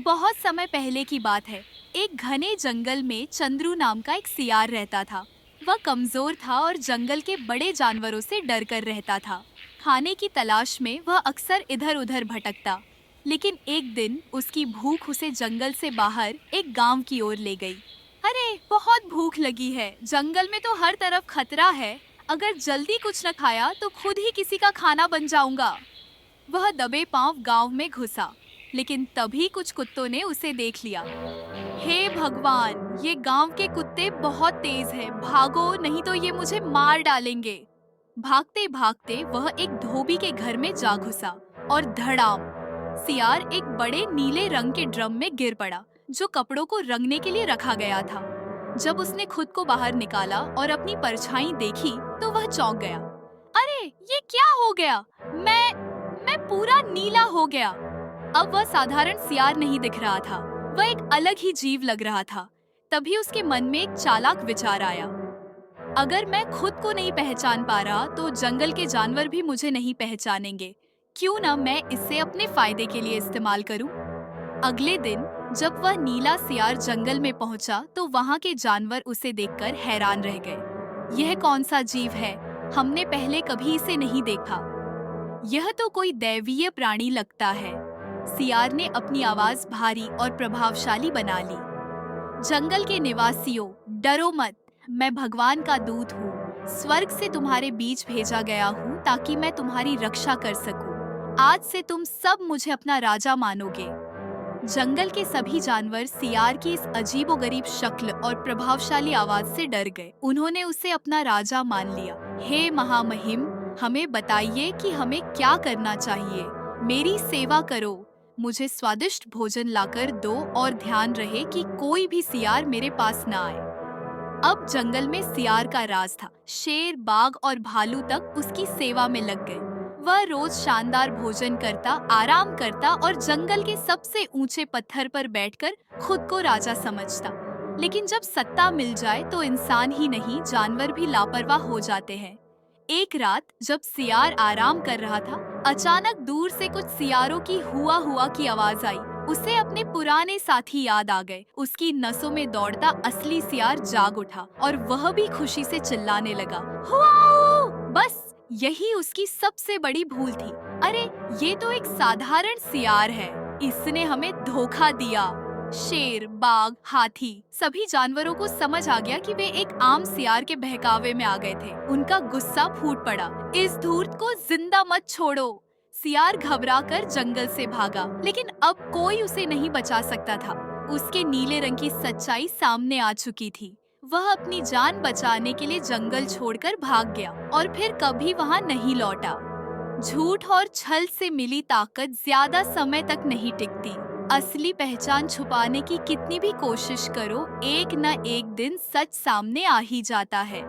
बहुत समय पहले की बात है। एक घने जंगल में चंद्रू नाम का एक सियार रहता था। वह कमजोर था और जंगल के बड़े जानवरों से डर कर रहता था। खाने की तलाश में वह अक्सर इधर उधर भटकता। लेकिन एक दिन उसकी भूख उसे जंगल से बाहर एक गांव की ओर ले गई। अरे, बहुत भूख लगी है। जंगल में तो हर तरफ खतरा है। अगर जल्दी कुछ न खाया तो खुद ही किसी का खाना बन जाऊंगा। वह दबे पांव गांव में घुसा, लेकिन तभी कुछ कुत्तों ने उसे देख लिया। हे भगवान, ये गांव के कुत्ते बहुत तेज हैं। भागो, नहीं तो ये मुझे मार डालेंगे। भागते भागते वह एक धोबी के घर में जा घुसा और धड़ाम, सियार एक बड़े नीले रंग के ड्रम में गिर पड़ा, जो कपड़ों को रंगने के लिए रखा गया था। जब उसने खुद को बाहर निकाला और अपनी परछाई देखी, तो वह चौंक गया। अरे, ये क्या हो गया? मैं पूरा नीला हो गया। अब वह साधारण सियार नहीं दिख रहा था, वह एक अलग ही जीव लग रहा था। तभी उसके मन में एक चालाक विचार आया। अगर मैं खुद को नहीं पहचान पा रहा, तो जंगल के जानवर भी मुझे नहीं पहचानेंगे। क्यों ना मैं इसे अपने फायदे के लिए इस्तेमाल करूं? अगले दिन जब वह नीला सियार जंगल में पहुंचा, तो वहां के जानवर उसे देखकर हैरान रह गए। यह कौन सा जीव है? हमने पहले कभी इसे नहीं देखा। यह तो कोई दैवीय प्राणी लगता है। सियार ने अपनी आवाज भारी और प्रभावशाली बना ली। जंगल के निवासियों, डरो मत। मैं भगवान का दूत हूँ। स्वर्ग से तुम्हारे बीच भेजा गया हूँ ताकि मैं तुम्हारी रक्षा कर सकूं। आज से तुम सब मुझे अपना राजा मानोगे। जंगल के सभी जानवर सियार की इस अजीबोगरीब शक्ल और प्रभावशाली आवाज से डर गए। उन्होंने उसे अपना राजा मान लिया। हे महामहिम, हमें बताइए कि हमें क्या करना चाहिए। मेरी सेवा करो, मुझे स्वादिष्ट भोजन लाकर दो और ध्यान रहे कि कोई भी सियार मेरे पास ना आए। अब जंगल में सियार का राज था। शेर, बाघ और भालू तक उसकी सेवा में लग गए। वह रोज शानदार भोजन करता, आराम करता और जंगल के सबसे ऊंचे पत्थर पर बैठकर खुद को राजा समझता। लेकिन जब सत्ता मिल जाए तो इंसान ही नहीं, जानवर भी लापरवाह हो जाते हैं। एक रात जब सियार आराम कर रहा था, अचानक दूर से कुछ सियारों की हुआ हुआ की आवाज आई। उसे अपने पुराने साथी याद आ गए। उसकी नसों में दौड़ता असली सियार जाग उठा और वह भी खुशी से चिल्लाने लगा, हुआ! बस यही उसकी सबसे बड़ी भूल थी। अरे, ये तो एक साधारण सियार है। इसने हमें धोखा दिया। शेर, बाघ, हाथी, सभी जानवरों को समझ आ गया कि वे एक आम सियार के बहकावे में आ गए थे। उनका गुस्सा फूट पड़ा। इस धूर्त को जिंदा मत छोड़ो। सियार घबराकर जंगल से भागा, लेकिन अब कोई उसे नहीं बचा सकता था। उसके नीले रंग की सच्चाई सामने आ चुकी थी। वह अपनी जान बचाने के लिए जंगल छोड़कर भाग गया और फिर कभी वहां नहीं लौटा। झूठ और छल से मिली ताकत ज्यादा समय तक नहीं टिकती। असली पहचान छुपाने की कितनी भी कोशिश करो, एक न एक दिन सच सामने आ ही जाता है।